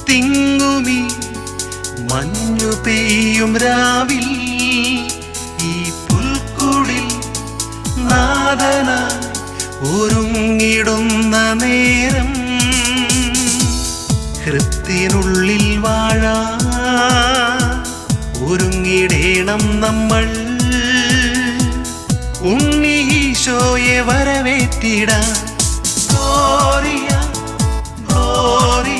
തിങ്ങുമി മഞ്ഞു പെയ്യും രാവിൽ ഈ പുൽക്കുടിൽ നാദനായി ഒരുങ്ങിടുന്ന നേരം ഹൃത്തിനുള്ളിൽ വാഴാ ഒരുങ്ങിടേണം നമ്മൾ ഉണ്ണി ഈശോയെ വരവേറ്റിടാൻ ഗ്ലോറിയ ഗ്ലോറിയ